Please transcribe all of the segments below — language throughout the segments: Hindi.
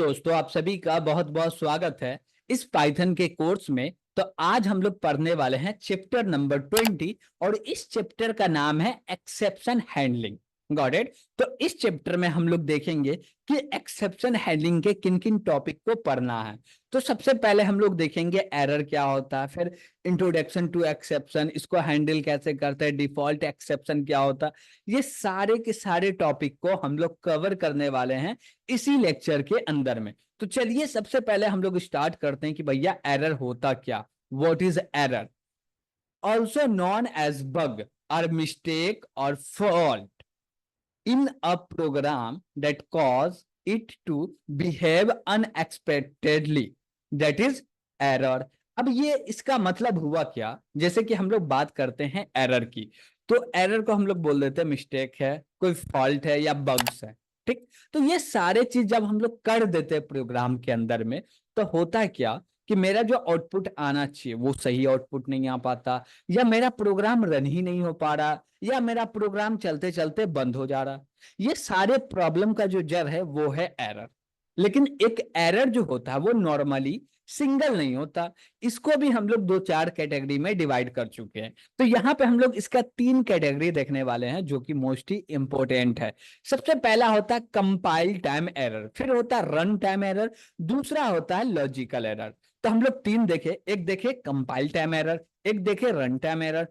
दोस्तों, आप सभी का बहुत बहुत स्वागत है इस पाइथन के कोर्स में। तो आज हम लोग पढ़ने वाले हैं चैप्टर नंबर 20 और इस चैप्टर का नाम है एक्सेप्शन हैंडलिंग। Got it. तो इस चैप्टर में हम लोग देखेंगे कि एक्सेप्शन हैंडलिंग के किन किन टॉपिक को पढ़ना है। तो सबसे पहले हम लोग देखेंगे एरर क्या होता है, फिर इंट्रोडक्शन टू एक्सेप्शन, इसको हैंडल कैसे करते हैं, डिफॉल्ट एक्सेप्शन क्या होता है। ये सारे के सारे टॉपिक को हम लोग कवर करने वाले हैं इसी लेक्चर के अंदर में। तो चलिए सबसे पहले हम लोग स्टार्ट करते हैं कि भैया एरर होता क्या। What is error? Also known as bug और मिस्टेक और fault in a program that cause it to behave unexpectedly, that is error. अब ये इसका मतलब हुआ क्या, जैसे कि हम लोग बात करते हैं एरर की, तो एरर को हम लोग बोल देते हैं मिस्टेक है, कोई फॉल्ट है या बग्स है। ठीक। तो ये सारे चीज जब हम लोग कर देते हैं प्रोग्राम के अंदर में, तो होता है क्या कि मेरा जो आउटपुट आना चाहिए वो सही आउटपुट नहीं आ पाता, या मेरा प्रोग्राम रन ही नहीं हो पा रहा, या मेरा प्रोग्राम चलते चलते बंद हो जा रहा। ये सारे प्रॉब्लम का जो जड़ है वो है एरर। लेकिन एक एरर जो होता है वो नॉर्मली सिंगल नहीं होता, इसको भी हम लोग दो चार कैटेगरी में डिवाइड कर चुके हैं। तो यहाँ पे हम लोग इसका तीन कैटेगरी देखने वाले हैं जो कि मोस्टली इंपॉर्टेंट है। सबसे पहला होता है कंपाइल टाइम एरर, फिर होता है रन टाइम एरर, दूसरा होता है लॉजिकल एरर। तो हम लोग तीन देखे, एक देखे कंपाइल टाइम एरर, एक देखे रन टाइम एरर,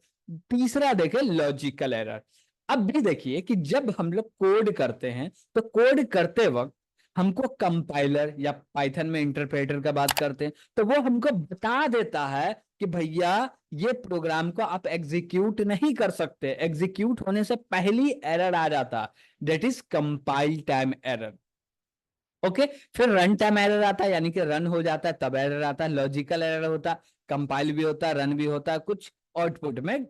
तीसरा देखे लॉजिकल एरर। अब भी देखिए कि जब हम लोग कोड करते हैं तो कोड करते वक्त हमको कंपाइलर या पाइथन में इंटरप्रेटर का बात करते हैं तो वो हमको बता देता है कि भैया ये प्रोग्राम को आप एग्जीक्यूट नहीं कर सकते, एग्जीक्यूट होने से पहली एरर आ जाता, that is compile time error. Okay. फिर रन टाइम एरर आता है, यानी कि रन हो जाता है तब एरर आता है। लॉजिकल एरर होता है, कंपाइल भी होता है, रन भी होता है, कुछ आउटपुट में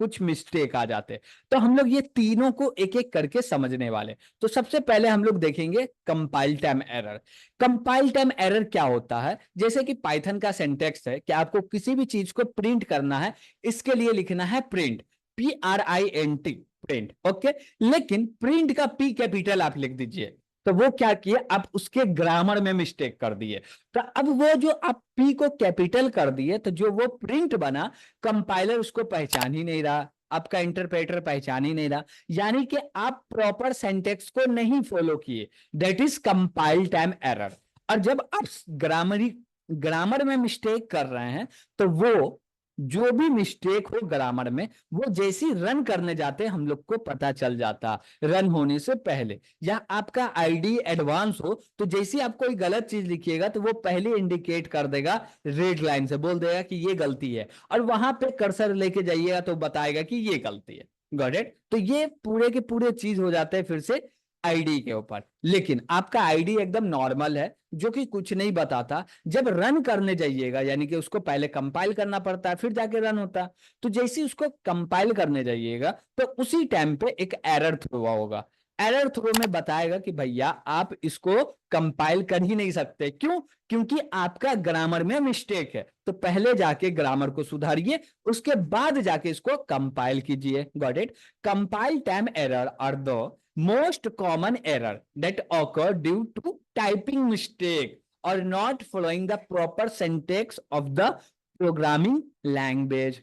कुछ मिस्टेक आ जाते हैं। तो हम लोग ये तीनों को एक एक करके समझने वाले। तो सबसे पहले हम लोग देखेंगे compile time error. Compile time error क्या होता है? जैसे कि पाइथन का सिंटैक्स है कि आपको किसी भी चीज को प्रिंट करना है, इसके लिए लिखना है प्रिंट, PRINT, प्रिंट। ओके। लेकिन प्रिंट का P कैपिटल आप लिख दीजिए, तो वो क्या किए, आप उसके ग्रामर में मिस्टेक कर दिए। तो अब वो जो आप P को कैपिटल कर दिए, तो जो वो प्रिंट बना, कंपाइलर उसको पहचान ही नहीं रहा, आपका इंटरप्रेटर पहचान ही नहीं रहा, यानी कि आप प्रॉपर सिंटैक्स को नहीं फॉलो किए, that is compile time error. और जब आप ग्रामर में मिस्टेक कर रहे हैं, तो वो जो भी मिस्टेक हो ग्रामर में, वो जैसी रन करने जाते हैं हम लोग को पता चल जाता, रन होने से पहले। या आपका आईडी एडवांस हो तो जैसे आप कोई गलत चीज लिखिएगा तो वो पहले इंडिकेट कर देगा, रेड लाइन से बोल देगा कि ये गलती है, और वहां पे कर्सर लेके जाइएगा तो बताएगा कि ये गलती है। Got it. तो ये पूरे के पूरे चीज हो जाते हैं फिर से आईडी के ऊपर। लेकिन आपका आईडी एकदम नॉर्मल है जो कि कुछ नहीं बताता, जब रन करने जाइएगा, यानी कि उसको पहले कंपाइल करना पड़ता है फिर जाके रन होता है, तो जैसे उसको कंपाइल करने जाइएगा तो उसी टाइम पे एक एरर थ्रो होगा। एरर थ्रो में बताएगा कि भैया आप इसको कंपाइल कर ही नहीं सकते। क्यों? क्योंकि आपका ग्रामर में मिस्टेक है। तो पहले जाके ग्रामर को सुधारिए, उसके बाद जाके इसको कंपाइल कीजिए। Got it. Compile time error are the most common error that occur due to typing mistake or not following the proper syntax of the programming language।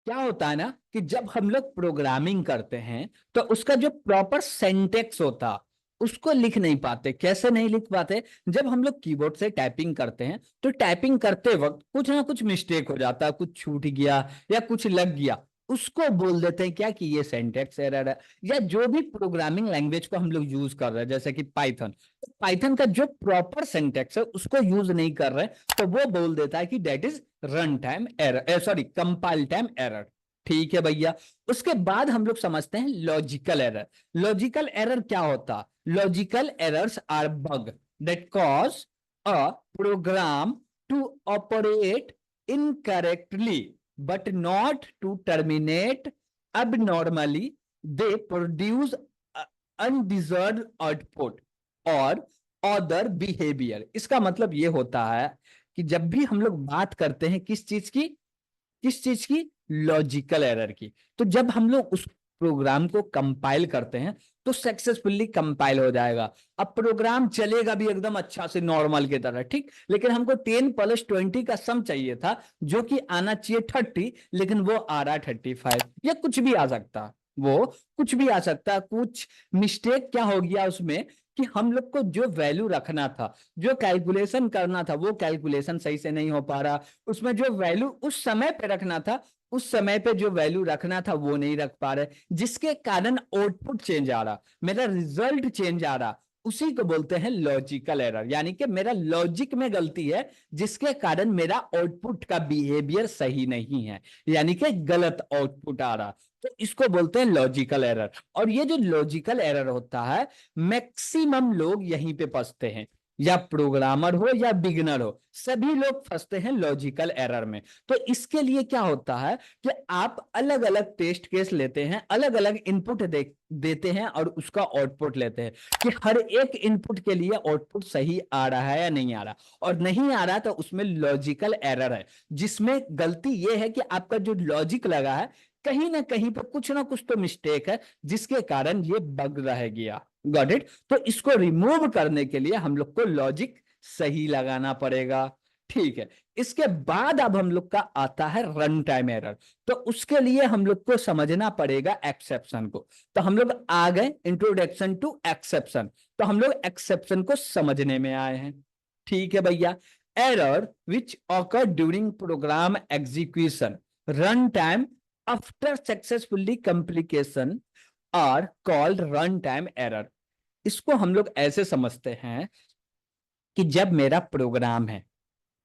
क्या होता है ना कि जब हम लोग प्रोग्रामिंग करते हैं तो उसका जो प्रॉपर सिंटैक्स होता उसको लिख नहीं पाते। कैसे नहीं लिख पाते? जब हम लोग कीबोर्ड से टाइपिंग करते हैं तो टाइपिंग करते वक्त कुछ ना कुछ मिस्टेक हो जाता है, कुछ छूट गया या कुछ लग गया, उसको बोल देते हैं क्या कि ये सिंटैक्स एरर है। या जो भी प्रोग्रामिंग लैंग्वेज को हम लोग यूज कर रहे हैं जैसे कि पाइथन, पाइथन का जो प्रॉपर सिंटैक्स है उसको यूज नहीं कर रहे, तो वो बोल देता है कि that is run time error, sorry compile time error. ठीक है भैया। उसके बाद हम लोग समझते हैं लॉजिकल एरर। लॉजिकल एरर क्या होता? Logical errors are bug that cause a program to operate incorrectly but not to terminate abnormally. They produce undeserved output or other behavior। इसका मतलब ये होता है कि जब भी हम लोग बात करते हैं किस चीज की, किस चीज की? लॉजिकल एरर की। तो जब हम लोग उस प्रोग्राम को कंपाइल करते हैं तो सक्सेसफुली कंपाइल हो जाएगा। अब प्रोग्राम चलेगा भी एकदम अच्छा से नॉर्मल की तरह, ठीक, लेकिन हमको 10 + 20 का सम चाहिए था जो कि आना चाहिए 30, लेकिन वो आ रहा 35, या कुछ भी आ सकता, वो कुछ भी आ सकता। कुछ मिस्टेक क्या हो गया उसमें कि हम लोग को जो वैल्यू रखना था, जो कैलकुलेशन करना था, वो कैलकुलेशन सही से नहीं हो पा रहा। उसमें जो वैल्यू उस समय पे रखना था, उस समय पे जो वैल्यू रखना था वो नहीं रख पा रहे, जिसके कारण आउटपुट चेंज आ रहा, मेरा रिजल्ट चेंज आ रहा। उसी को बोलते हैं लॉजिकल एरर, यानी कि मेरा लॉजिक में गलती है जिसके कारण मेरा आउटपुट का बिहेवियर सही नहीं है, यानी कि गलत आउटपुट आ रहा। तो इसको बोलते हैं लॉजिकल एरर। और ये जो लॉजिकल एरर होता है, मैक्सिमम लोग यहीं पे फंसते हैं, या प्रोग्रामर हो या बिगिनर हो, सभी लोग फंसते हैं लॉजिकल एरर में। तो इसके लिए क्या होता है कि आप अलग अलग टेस्ट केस लेते हैं, अलग अलग इनपुट देते हैं और उसका आउटपुट लेते हैं कि हर एक इनपुट के लिए आउटपुट सही आ रहा है या नहीं आ रहा, और नहीं आ रहा तो उसमें लॉजिकल एरर है, जिसमें गलती यह है कि आपका जो लॉजिक लगा है कहीं ना कहीं पर कुछ ना कुछ तो मिस्टेक है, जिसके कारण ये बग रह गया। Got it? तो इसको रिमूव करने के लिए हम लोग को लॉजिक सही लगाना पड़ेगा। ठीक है, इसके बाद अब हम लोग का आता है रन टाइम एरर। तो उसके लिए हम लोग को समझना पड़ेगा एक्सेप्शन को। तो हम लोग आ गए इंट्रोडक्शन टू एक्सेप्शन, तो हम लोग एक्सेप्शन को समझने में आए हैं। ठीक है भैया, error which occur during program execution run time after successfully complication are called run time error. इसको हम लोग ऐसे समझते हैं कि जब मेरा प्रोग्राम है,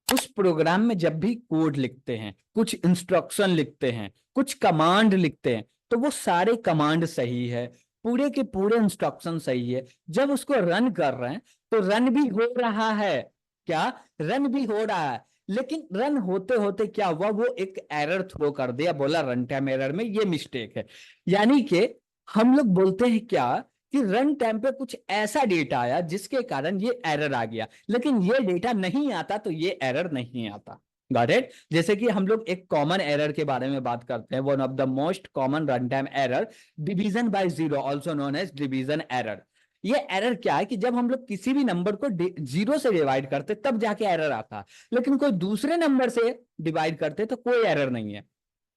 उस प्रोग्राम में जब भी कोड लिखते हैं, कुछ इंस्ट्रक्शन लिखते हैं, कुछ कमांड लिखते हैं, तो वो सारे कमांड सही है, पूरे के पूरे इंस्ट्रक्शन सही है। जब उसको रन कर रहे हैं तो रन भी हो रहा है, क्या रन भी हो रहा है, लेकिन रन होते होते क्या हुआ, वो एक एरर थ्रो कर दिया, बोला रन टाइम एरर में ये मिस्टेक है। यानी कि हम लोग बोलते हैं क्या कि रन टाइम पे कुछ ऐसा डेटा आया जिसके कारण ये एरर आ गया, लेकिन ये डेटा नहीं आता तो ये एरर नहीं आता। Got it? जैसे कि हम लोग एक कॉमन एरर के बारे में बात करते हैं, one of the most common run time error, division by zero, also known as division error. ये एरर क्या है कि जब हम लोग किसी भी नंबर को जीरो से डिवाइड करते तब जाके एरर आता, लेकिन कोई दूसरे नंबर से डिवाइड करते तो कोई एरर नहीं है।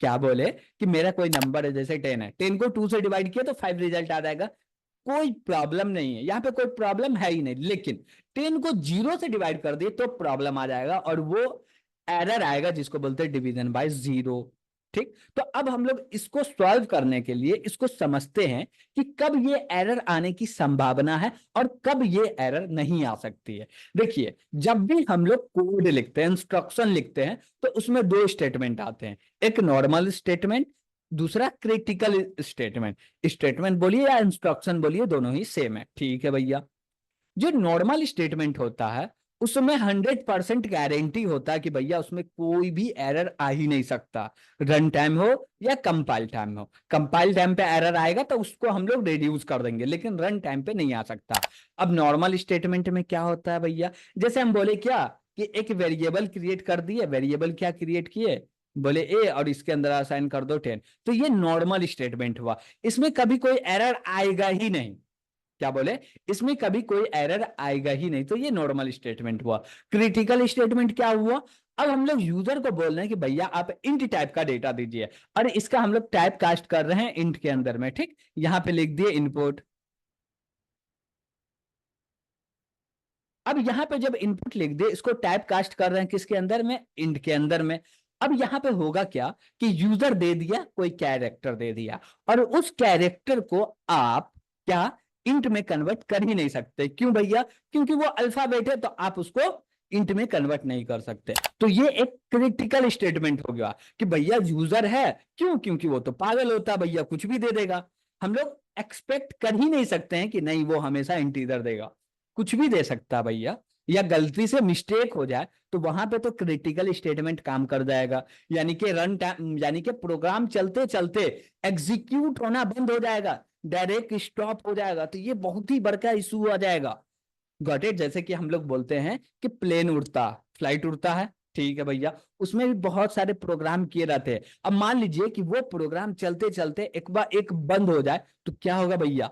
क्या बोले कि मेरा कोई नंबर है, जैसे 10 है, 10 को 2 से डिवाइड किया तो 5 रिजल्ट आ जाएगा, कोई प्रॉब्लम नहीं है, यहां पे कोई प्रॉब्लम है ही नहीं। लेकिन 10 को 0 से डिवाइड कर दिए तो प्रॉब्लम आ जाएगा, और वो एरर आएगा जिसको बोलते हैं डिवीजन बाय जीरो। ठीक, तो अब हम लोग इसको सॉल्व करने के लिए इसको समझते हैं कि कब ये एरर आने की संभावना है और कब ये एरर नहीं आ सकती है। देखिए, जब भी हम लोग कोड लिखते हैं, इंस्ट्रक्शन लिखते हैं, तो उसमें दो स्टेटमेंट आते हैं, एक नॉर्मल स्टेटमेंट, दूसरा क्रिटिकल स्टेटमेंट। स्टेटमेंट बोलिए या इंस्ट्रक्शन बोलिए, दोनों ही सेम है। ठीक है भैया, जो नॉर्मल स्टेटमेंट होता है उसमें 100% गारंटी होता है कि भैया उसमें कोई भी एरर आ ही नहीं सकता, रन टाइम हो या कंपाइल टाइम हो। कंपाइल टाइम पे एरर आएगा तो उसको हम लोग रिड्यूस कर देंगे, लेकिन रन टाइम पे नहीं आ सकता। अब नॉर्मल स्टेटमेंट में क्या होता है भैया, जैसे हम बोले क्या कि एक वेरिएबल क्रिएट कर दिए, वेरिएबल क्या क्रिएट किए, बोले ए, और इसके अंदर असाइन कर दो 10, तो ये नॉर्मल स्टेटमेंट हुआ, इसमें कभी कोई एरर आएगा ही नहीं। क्या बोले, इसमें कभी कोई एरर आएगा ही नहीं, तो ये नॉर्मल स्टेटमेंट हुआ। क्रिटिकल स्टेटमेंट क्या हुआ, अब हम लोग यूजर को बोल रहे हैं कि भैया आप इंट टाइप का डेटा दीजिए, और इसका हम लोग टाइप कास्ट कर रहे हैं इंट के अंदर में। ठीक, यहां पे लिख दिए इनपुट। अब यहां पे जब इनपुट लिख दिए, इसको टाइप कास्ट कर रहे हैं किसके अंदर में, इंट के अंदर में। अब यहां पे होगा क्या कि यूजर दे दिया, कोई कैरेक्टर दे दिया, और उस कैरेक्टर को आप क्या इंट में कन्वर्ट कर ही नहीं सकते। क्यों भैया, क्योंकि वो अल्फाबेट है, तो आप उसको इंट में कन्वर्ट नहीं कर सकते। तो ये एक क्रिटिकल स्टेटमेंट हो गया कि भैया यूजर है, क्यों, क्योंकि वो तो पागल होता भैया, कुछ भी दे देगा। हम लोग एक्सपेक्ट कर ही नहीं सकते हैं कि नहीं वो हमेशा इंटीजर देगा, कुछ भी दे सकता भैया, या गलती से मिस्टेक हो जाए तो वहां पे तो क्रिटिकल स्टेटमेंट काम कर जाएगा, यानी कि रन टाइम, यानी कि प्रोग्राम चलते चलते एग्जीक्यूट होना बंद हो जाएगा, डायरेक्ट स्टॉप हो जाएगा, तो ये बहुत ही बड़का इशू आ जाएगा। Got it? जैसे कि हम लोग बोलते हैं कि प्लेन उड़ता, फ्लाइट उड़ता है, ठीक है भैया, उसमें भी बहुत सारे प्रोग्राम किए रहते हैं। अब मान लीजिए कि वो प्रोग्राम चलते चलते एक बार एक बंद हो जाए तो क्या होगा भैया?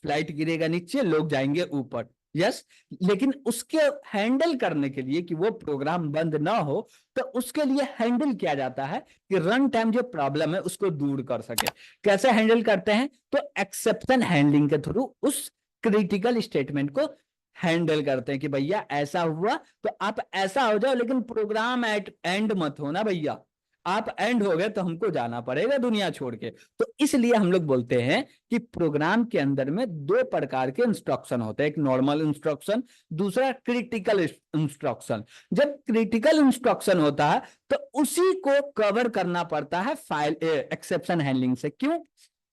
फ्लाइट गिरेगा नीचे, लोग जाएंगे ऊपर। यस। लेकिन उसके हैंडल करने के लिए कि वो प्रोग्राम बंद ना हो, तो उसके लिए हैंडल किया जाता है कि रन टाइम जो प्रॉब्लम है उसको दूर कर सके। कैसे हैंडल करते हैं? तो एक्सेप्शन हैंडलिंग के थ्रू उस क्रिटिकल स्टेटमेंट को हैंडल करते हैं कि भैया ऐसा हुआ तो आप ऐसा हो जाओ, लेकिन प्रोग्राम एट एंड मत हो ना भैया। आप एंड हो गए तो हमको जाना पड़ेगा दुनिया छोड़ के। तो इसलिए हम लोग बोलते हैं कि प्रोग्राम के अंदर में दो प्रकार के इंस्ट्रक्शन होते हैं, एक नॉर्मल इंस्ट्रक्शन, दूसरा क्रिटिकल इंस्ट्रक्शन। जब क्रिटिकल इंस्ट्रक्शन होता है तो उसी को कवर करना पड़ता है फाइल एक्सेप्शन हैंडलिंग से। क्यों?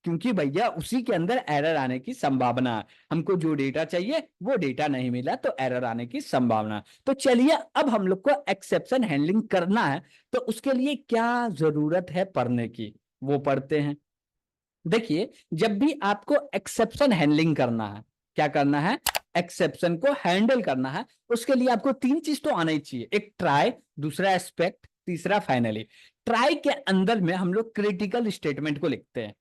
क्योंकि भैया उसी के अंदर एरर आने की संभावना है। हमको जो डेटा चाहिए वो डेटा नहीं मिला तो एरर आने की संभावना है। तो चलिए अब हम लोग को एक्सेप्शन हैंडलिंग करना है, तो उसके लिए क्या जरूरत है पढ़ने की, वो पढ़ते हैं। देखिए, जब भी आपको एक्सेप्शन हैंडलिंग करना है, क्या करना है? एक्सेप्शन को हैंडल करना है, उसके लिए आपको तीन चीज तो आना ही चाहिए। एक ट्राई, दूसरा एस्पेक्ट, तीसरा फाइनली। ट्राई के अंदर में हम लोग क्रिटिकल स्टेटमेंट को लिखते हैं।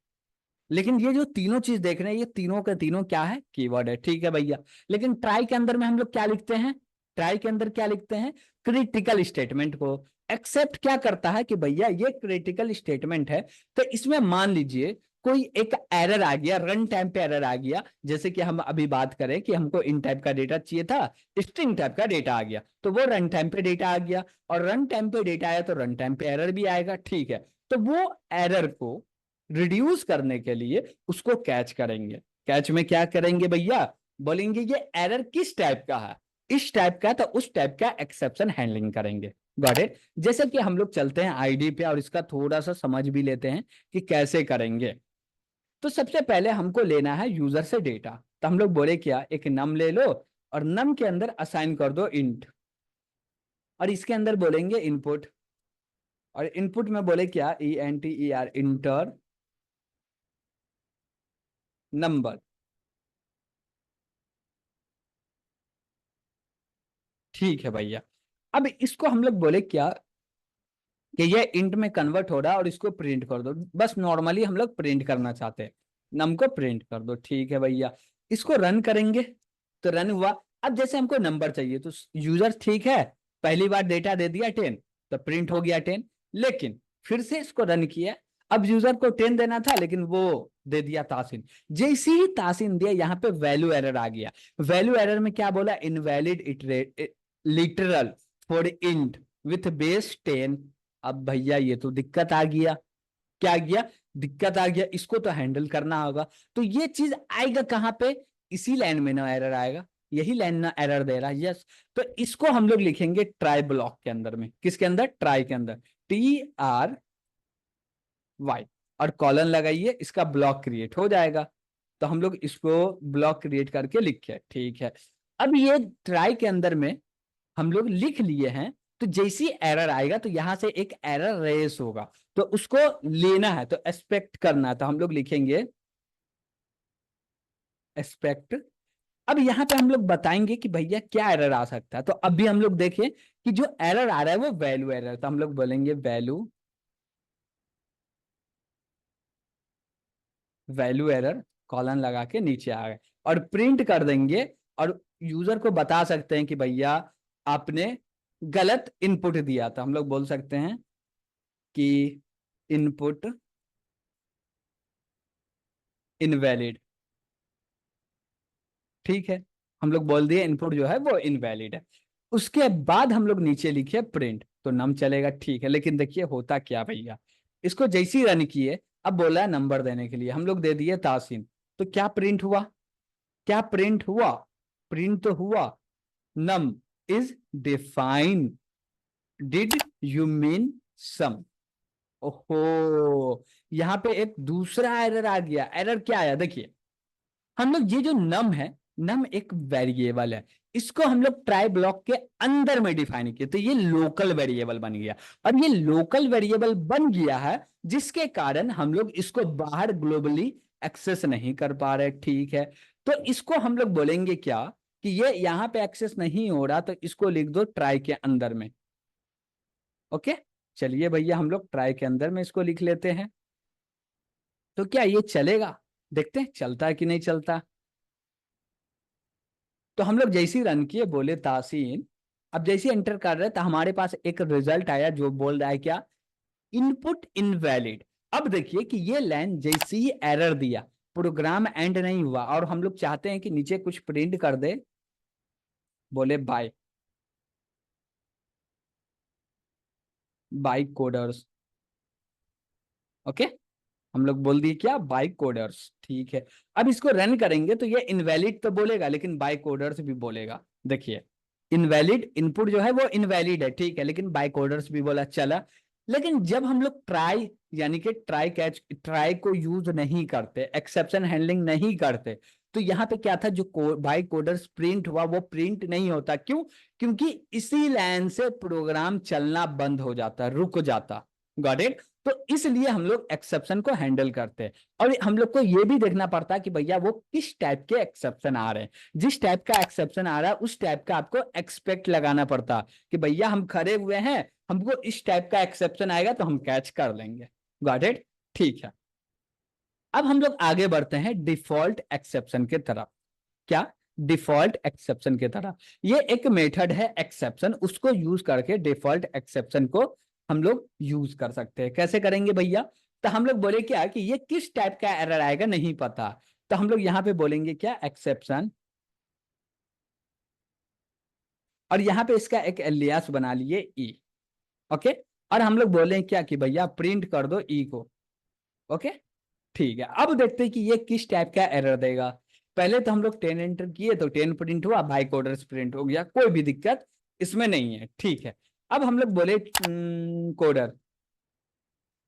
लेकिन ये जो तीनों चीज देख रहे हैं, ये तीनों के तीनों क्या है? कीवर्ड है। ठीक है भैया। लेकिन ट्राई के अंदर में हम लोग क्या लिखते हैं? ट्राई के अंदर क्या लिखते हैं? क्रिटिकल स्टेटमेंट को। एक्सेप्ट क्या करता है कि भैया ये क्रिटिकल स्टेटमेंट है, तो इसमें मान लीजिए कोई एक एरर आ गया, रन टाइम पे एरर आ गया। जैसे कि हम अभी बात करें कि हमको इन टाइप का डेटा चाहिए था, स्ट्रिंग टाइप का डेटा आ गया, तो वो रन टाइम पे डेटा आ गया। और रन टाइम पे डेटा आया तो रन टाइम पे एरर भी आएगा। ठीक है। तो वो एरर को रिड्यूस करने के लिए उसको कैच करेंगे। कैच में क्या करेंगे भैया? बोलेंगे ये एरर किस टाइप का है, इस टाइप का, तो उस टाइप का एक्सेप्शन हैंडलिंग करेंगे। Got it? जैसे कि हम लोग चलते हैं आईडी पे और इसका थोड़ा सा समझ भी लेते हैं कि कैसे करेंगे। तो सबसे पहले हमको लेना है यूजर से डेटा। तो हम लोग बोले क्या, एक नम ले लो और नम के अंदर असाइन कर दो इंट, और इसके अंदर बोलेंगे इनपुट। और इनपुट में बोले क्या, ENTER, इंटर नंबर। ठीक है भैया। अब इसको हम लोग बोले क्या कि ये इंट में कन्वर्ट हो रहा है और इसको प्रिंट कर दो। बस नॉर्मली हम लोग प्रिंट करना चाहते हैं, नम को प्रिंट कर दो। ठीक है भैया। इसको रन करेंगे तो रन हुआ। अब जैसे हमको नंबर चाहिए तो यूजर, ठीक है, पहली बार डेटा दे दिया 10, तो प्रिंट हो गया 10। लेकिन फिर से इसको रन किया, अब यूजर को 10 देना था लेकिन वो दे दिया तासिन। जैसे ही तासिन दिया, यहाँ पे वैल्यू एरर आ गया। वैल्यू एरर में क्या बोला? Invalid iterate literal for int with base 10। अब भैया ये तो दिक्कत आ गया। क्या आ गया? दिक्कत आ गया। इसको तो हैंडल करना होगा। तो ये चीज आएगा कहाँ पे? इसी लाइन में ना एरर आएगा, यही लाइन ना एरर दे रहा है। यस। तो इसको हम लोग लिखेंगे ट्राई ब्लॉक के अंदर में। किसके अंदर? ट्राई के अंदर। TRY, और कॉलन लगाइए, इसका ब्लॉक क्रिएट हो जाएगा। तो हम लोग इसको ब्लॉक क्रिएट करके लिखे। ठीक है। अब ये ट्राई के अंदर में हम लोग लिख लिए हैं। तो जैसी एरर आएगा तो यहां से एक एरर रेस होगा, तो उसको लेना है, तो एक्सपेक्ट करना है। तो हम लोग लिखेंगे एक्सपेक्ट। अब यहाँ पे हम लोग बताएंगे कि भैया क्या एरर आ सकता है। तो अभी हम लोग देखें कि जो एरर आ रहा है वो वैल्यू एरर, तो हम लोग बोलेंगे वैल्यू, वैल्यू एरर, कॉलन लगा के नीचे आ गए और प्रिंट कर देंगे। और यूजर को बता सकते हैं कि भैया आपने गलत इनपुट दिया था। हम लोग बोल सकते हैं कि इनपुट इनवैलिड। ठीक है। हम लोग बोल दिए इनपुट जो है वो इनवैलिड है। उसके बाद हम लोग नीचे लिखे प्रिंट, तो नम चलेगा। ठीक है। लेकिन देखिए होता क्या भैया, इसको जैसी रन किए, अब बोला है नंबर देने के लिए, हम लोग दे दिए तासीन। तो क्या प्रिंट हुआ? क्या प्रिंट हुआ? प्रिंट तो हुआ, num is define, did you mean sum. ओहो, यहाँ पे एक दूसरा एरर आ गया। एरर क्या आया? देखिए, हम लोग ये जो नम है, नम एक वेरिएबल है, इसको हम लोग ट्राई ब्लॉक के अंदर में डिफाइन किए, तो ये लोकल वेरिएबल बन गया। और ये लोकल वेरिएबल बन गया है जिसके कारण हम लोग इसको बाहर ग्लोबली एक्सेस नहीं कर पा रहे। ठीक है। तो इसको हम लोग बोलेंगे क्या कि ये यहाँ पे एक्सेस नहीं हो रहा, तो इसको लिख दो ट्राई के अंदर में। ओके, चलिए भैया हम लोग ट्राई के अंदर में इसको लिख लेते हैं। तो क्या ये चलेगा, देखते हैं चलता है कि नहीं चलता। तो हम लोग जैसे ही रन किए, बोले तासीन। अब जैसे एंटर कर रहे तो हमारे पास एक रिजल्ट आया जो बोल रहा है क्या, इनपुट इनवैलिड। अब देखिए कि ये लाइन जैसे ही एरर दिया, प्रोग्राम एंड नहीं हुआ और हम लोग चाहते हैं कि नीचे कुछ प्रिंट कर दे, बोले बाय, बाय कोडर्स। ओके, हम लोग बोल दिए क्या, बाय कोडर्स, ठीक है। अब इसको रन करेंगे तो ये इनवैलिड तो बोलेगा लेकिन बाय कोडर्स भी बोलेगा। देखिए, इनवैलिड इनपुट जो है वो इनवैलिड है, ठीक है, लेकिन बाय कोडर्स भी बोला, चला। लेकिन जब हम लोग ट्राई, यानी कि ट्राई कैच, ट्राई को यूज नहीं करते, एक्सेप्शन हैंडलिंग नहीं करते, तो यहाँ पे क्या था, जो बाय कोडर्स प्रिंट हुआ वो प्रिंट नहीं होता। क्यों? क्योंकि इसी लाइन से प्रोग्राम चलना बंद हो जाता, रुक जाता। Got it? तो इसलिए हम लोग एक्सेप्शन को हैंडल करते हैं। और हम लोग को ये भी देखना पड़ता है कि भैया वो किस टाइप के एक्सेप्शन आ रहे हैं। जिस टाइप का एक्सेप्शन आ रहा है उस टाइप का आपको एक्सपेक्ट लगाना पड़ता कि भैया हम खड़े हुए हैं, हमको इस टाइप का एक्सेप्शन आएगा तो हम कैच कर लेंगे। Got it? ठीक है। अब हम लोग आगे बढ़ते हैं डिफॉल्ट एक्सेप्शन की तरफ। क्या? डिफॉल्ट एक्सेप्शन की तरह। ये एक मेथड है एक्सेप्शन, उसको यूज करके डिफॉल्ट एक्सेप्शन को हम लोग यूज कर सकते हैं। कैसे करेंगे भैया? तो हम लोग बोले क्या कि ये किस टाइप का एरर आएगा नहीं पता, तो हम लोग यहां पे बोलेंगे क्या, एक्सेप्शन, और यहां पे इसका एक एलियास बना लिए ई। ओके, और हम लोग बोले क्या कि भैया प्रिंट कर दो ई को। ओके, ठीक है। अब देखते हैं कि ये किस टाइप का एरर देगा। पहले तो हम लोग 10 एंटर किए तो 10 प्रिंट हुआ, बाई कोडर्स प्रिंट हो गया, कोई भी दिक्कत इसमें नहीं है, ठीक है। अब हम लोग बोले कोडर,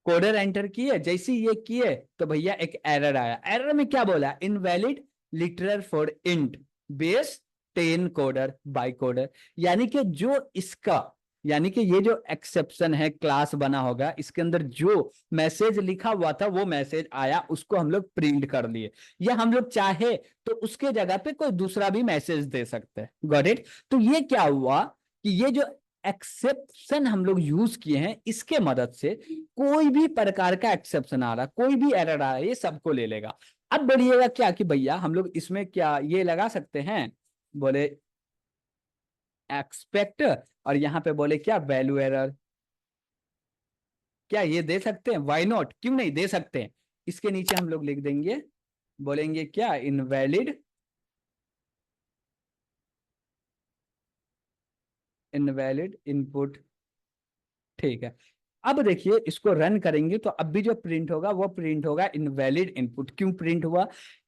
कोडर एंटर किए, जैसे ये किए तो भैया एक एरर आया। एरर में क्या बोला, invalid literal for int base 10 coder by coder. यानी कि जो इसका, यानी कि ये जो एक्सेप्शन है क्लास बना होगा, इसके अंदर जो मैसेज लिखा हुआ था वो मैसेज आया, उसको हम लोग प्रिंट कर लिए। या हम लोग चाहे तो उसके जगह पे कोई दूसरा भी मैसेज दे सकते हैं। Got it? तो ये क्या हुआ कि ये जो एक्सेप्शन हम लोग यूज किए हैं, इसके मदद से कोई भी प्रकार का एक्सेप्शन आ रहा, कोई भी एरर आ रहा है, ये सबको ले लेगा। अब बोलिएगा क्या कि भैया हम लोग इसमें क्या ये लगा सकते हैं, बोले एक्सपेक्ट, और यहाँ पे बोले क्या, वैल्यू एरर। क्या ये दे सकते हैं? वाई नॉट, क्यों नहीं दे सकते हैं। इसके नीचे हम लोग लिख देंगे, बोलेंगे क्या, इनवैलिड, इनवैलिड इनपुट। ठीक है। अब देखिए इसको रन करेंगे तो अब भी जो प्रिंट होगा वो प्रिंट होगा इनवैलिड इनपुट। क्यों प्रिंट हुआ?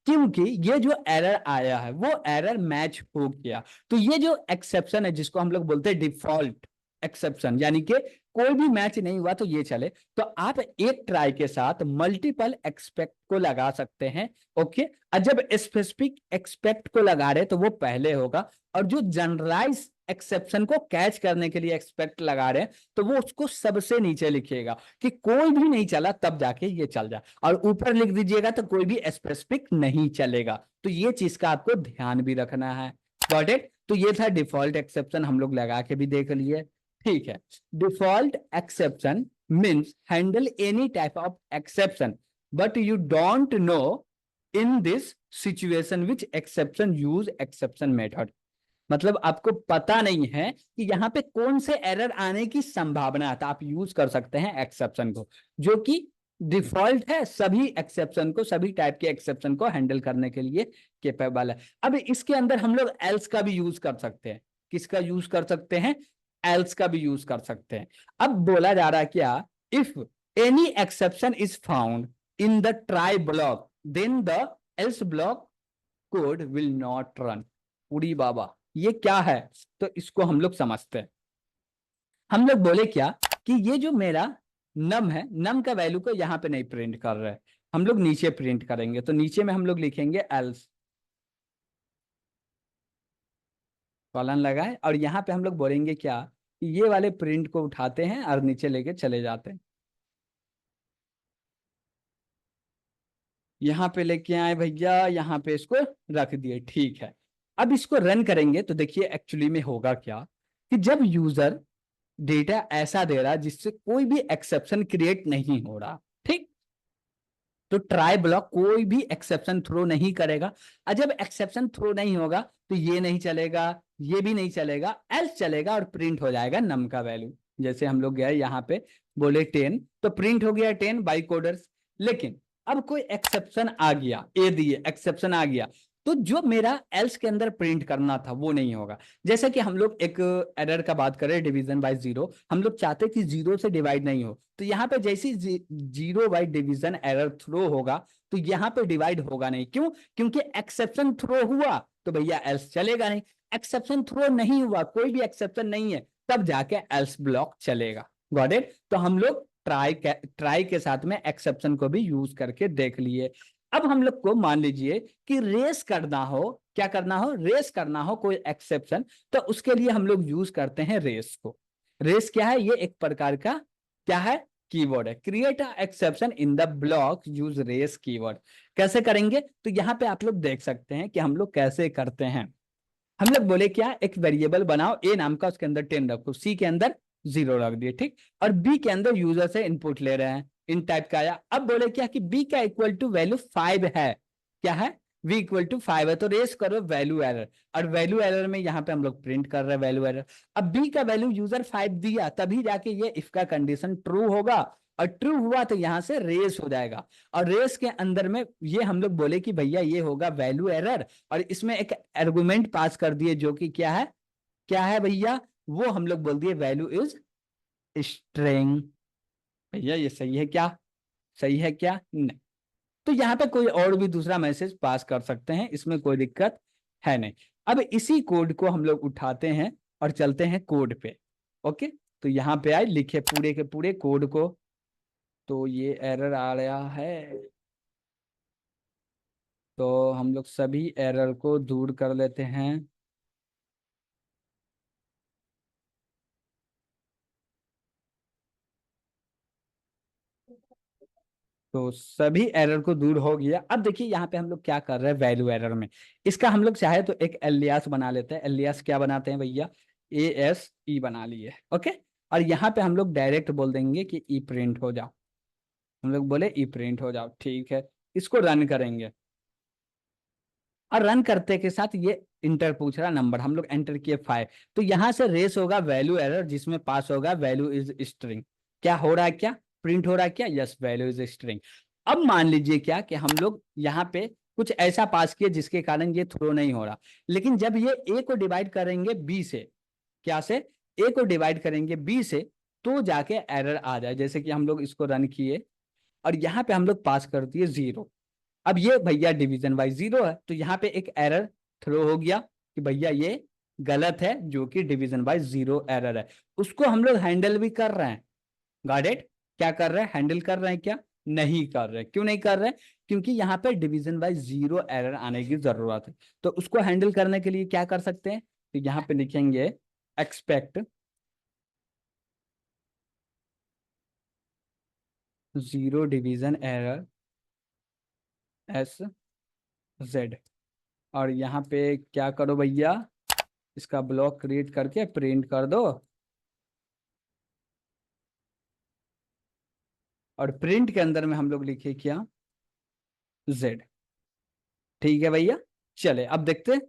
क्योंकि ये जो एरर आया है वो एरर मैच हो गया। तो ये जो एक्सेप्शन है जिसको हम लोग बोलते हैं डिफॉल्ट एक्सेप्शन, यानी कि कोई भी मैच नहीं हुआ तो ये चले। तो आप एक ट्राई के साथ मल्टीपल एक्सपेक्ट को लगा सकते हैं। ओके, और जब स्पेसिफिक एक्सपेक्ट को लगा रहे तो वो पहले होगा, और जो जनरलाइज एक्सेप्शन को कैच करने के लिए एक्सपेक्ट लगा रहे हैं तो वो उसको सबसे नीचे लिखिएगा कि कोई भी नहीं चला तब जाके ये चल जाए, और ऊपर लिख दीजिएगा तो कोई भी स्पेसिफिक नहीं चलेगा। तो ये चीज का आपको ध्यान भी रखना है। Got it? तो ये था डिफॉल्ट एक्सेप्शन, हम लोग लगा के भी देख लिए। ठीक है। Default exception means handle any type of exception but you don't know in this situation which exception use exception method. मतलब आपको पता नहीं है कि यहाँ पे कौन से एरर आने की संभावना है, तो आप यूज कर सकते हैं एक्सेप्शन को, जो कि डिफॉल्ट है, सभी एक्सेप्शन को, सभी टाइप के एक्सेप्शन को हैंडल करने के लिए केपेबल है। अब इसके अंदर हम लोग एल्स का भी यूज कर सकते हैं। किसका यूज कर सकते हैं? एल्स का भी यूज कर सकते हैं। अब बोला जा रहा है क्या, if any exception is found in the try block then the else block code will not run. उड़ी बाबा, ये क्या है? तो इसको हम लोग समझते हैं। हम लोग बोले क्या कि ये जो मेरा नम है, नम का वैल्यू को यहाँ पे नहीं प्रिंट कर रहे हैं, हम लोग नीचे प्रिंट करेंगे। तो नीचे में हम लोग लिखेंगे एल्स, कॉलन लगाए, और यहाँ पे हम लोग बोलेंगे क्या, कि ये वाले प्रिंट को उठाते हैं और नीचे लेके चले जाते हैं। यहाँ पे लेके आए भैया, यहाँ पे इसको रख दिए, ठीक है। अब इसको रन करेंगे तो देखिए एक्चुअली में होगा क्या, कि जब यूजर डेटा ऐसा दे रहा है जिससे कोई भी एक्सेप्शन क्रिएट नहीं हो रहा। ठीक, तो ट्राई ब्लॉक कोई भी एक्सेप्शन थ्रो नहीं करेगा, और जब एक्सेप्शन थ्रो नहीं होगा तो ये नहीं चलेगा, ये भी नहीं चलेगा, एल्स चलेगा और प्रिंट हो जाएगा नम का वैल्यू। जैसे हम लोग गए यहाँ पे बोले 10, तो प्रिंट हो गया 10 बाई कोडर्स। लेकिन अब कोई एक्सेप्शन आ गया, ए दिए एक्सेप्शन आ गया, तो जो मेरा एल्स के अंदर प्रिंट करना था वो नहीं होगा। जैसे कि हम लोग एक एरर का बात करें, डिवीजन बाय जीरो, हम लोग चाहते कि जीरो से डिवाइड नहीं हो, तो यहाँ पे जैसे zero by division error throw होगा तो यहाँ पे डिवाइड होगा नहीं। क्यों? क्योंकि एक्सेप्शन थ्रो हुआ तो भैया एल्स चलेगा नहीं, एक्सेप्शन थ्रो नहीं हुआ, कोई भी एक्सेप्शन नहीं है, तब जाके एल्स ब्लॉक चलेगा। Got it? तो हम लोग ट्राई के साथ में एक्सेप्शन को भी यूज करके देख लिए। अब हम लोग को मान लीजिए कि रेस करना हो, क्या करना हो, रेस करना हो कोई एक्सेप्शन, तो उसके लिए हम लोग यूज करते हैं रेस को। रेस क्या है? ये एक प्रकार का क्या है, कीवर्ड है। Create a exception in the block use raise keyword. कैसे करेंगे? तो यहाँ पे आप लोग देख सकते हैं कि हम लोग कैसे करते हैं। हम लोग बोले क्या, एक वेरिएबल बनाओ ए नाम का, उसके अंदर 10 रखो, सी के अंदर 0 रख दिए, ठीक, और बी के अंदर यूजर से इनपुट ले रहे हैं, इन टाइप का आया। अब बोले क्या कि बी का इक्वल टू वैल्यू 5 है, क्या है, v इक्वल टू 5 है, तो रेस करो वैल्यू एरर, और वैल्यू एरर में यहाँ पे हम लोग प्रिंट कर रहे हैं वैल्यू एरर। अब b का वैल्यू यूजर 5 दिया, तभी जाके ये इफ का कंडीशन ट्रू होगा, और ट्रू हुआ तो यहां से रेस हो जाएगा। और रेस के अंदर में ये हम लोग बोले कि भैया ये होगा वैल्यू एरर, और इसमें एक आर्गुमेंट पास कर दिए जो कि क्या है, क्या है भैया, वो हम लोग बोल दिए वैल्यू इज स्ट्रिंग। भैया ये सही है क्या? सही है क्या? नहीं। तो यहाँ पे कोई और भी दूसरा मैसेज पास कर सकते हैं, इसमें कोई दिक्कत है नहीं। अब इसी कोड को हम लोग उठाते हैं और चलते हैं कोड पे। ओके, तो यहाँ पे आए, लिखे पूरे के पूरे कोड को। तो ये एरर आ रहा है, तो हम लोग सभी एरर को दूर कर लेते हैं। तो सभी एरर को दूर हो गया। अब देखिए यहाँ पे हम लोग क्या कर रहे हैं वैल्यू एरर में, इसका हम लोग चाहे तो एक एलियास बना लेते हैं। एलियास क्या बनाते हैं भैया, ASE बना लिए। ओके, और यहाँ पे हम लोग डायरेक्ट बोल देंगे कि ई प्रिंट हो जाओ। हम लोग बोले ई प्रिंट हो जाओ, ठीक है, इसको रन करेंगे। और रन करते के साथ ये इंटर पूछ रहा नंबर, हम लोग एंटर किए 5, तो यहां से रेस होगा वैल्यू एरर, जिसमें पास होगा वैल्यू इज स्ट्रिंग। क्या हो रहा है, क्या प्रिंट हो रहा है, क्या, यस वैल्यू इज स्ट्रिंग। अब मान लीजिए क्या कि हम लोग यहाँ पे कुछ ऐसा पास किए जिसके कारण ये थ्रो नहीं हो रहा, लेकिन जब ये ए को डिवाइड करेंगे बी से, क्या से, ए को डिवाइड करेंगे बी से, तो जाके एरर आ जाए। जैसे कि हम लोग इसको रन किए और यहाँ पे हम लोग पास कर दिए 0। अब ये भैया डिवीजन बाई 0 है, तो यहाँ पे एक एरर थ्रो हो गया कि भैया ये गलत है, जो कि डिवीजन बाई 0 एरर है। उसको हम लोग हैंडल भी कर रहे हैं। Got it? क्या कर रहे हैं, हैंडल कर रहे हैं क्या? नहीं कर रहे। क्यों नहीं कर रहे? क्योंकि यहाँ पे डिवीजन बाई 0 एरर आने की जरूरत है। तो उसको हैंडल करने के लिए क्या कर सकते हैं, तो यहाँ पे लिखेंगे expect 0 division error S Z. और यहाँ पे क्या करो भैया, इसका ब्लॉक क्रिएट करके प्रिंट कर दो, और प्रिंट के अंदर में हम लोग लिखे क्या, जेड। ठीक है भैया, चले अब देखते,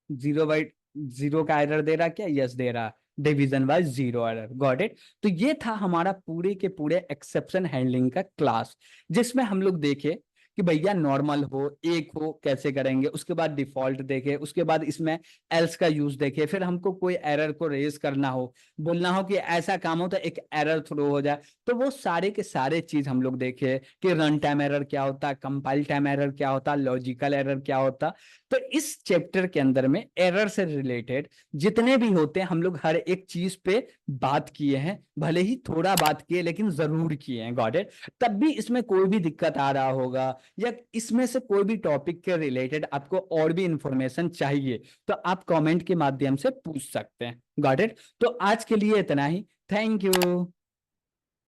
0/0 का एरर दे रहा, क्या, यस दे रहा, division bye 0 error. Got it? तो ये था हमारा पूरे के पूरे एक्सेप्शन हैंडलिंग का क्लास, जिसमें हम लोग देखे कि भैया नॉर्मल हो, एक हो, कैसे करेंगे, उसके बाद डिफॉल्ट देखे, उसके बाद इसमें एल्स का यूज देखे, फिर हमको कोई एरर को रेज करना हो, बोलना हो कि ऐसा काम हो तो एक एरर थ्रो हो जाए, तो वो सारे के सारे चीज हम लोग देखे कि रन टाइम एरर क्या होता, कंपाइल टाइम एरर क्या होता, लॉजिकल एरर क्या होता। तो इस चैप्टर के अंदर में एरर से रिलेटेड जितने भी होते हैं हम लोग हर एक चीज पे बात किए हैं, भले ही थोड़ा बात किए लेकिन जरूर किए हैं। Got it? तब भी इसमें कोई भी दिक्कत आ रहा होगा, या इसमें से कोई भी टॉपिक के रिलेटेड आपको और भी इंफॉर्मेशन चाहिए, तो आप कमेंट के माध्यम से पूछ सकते हैं। Got it? तो आज के लिए इतना ही, थैंक यू।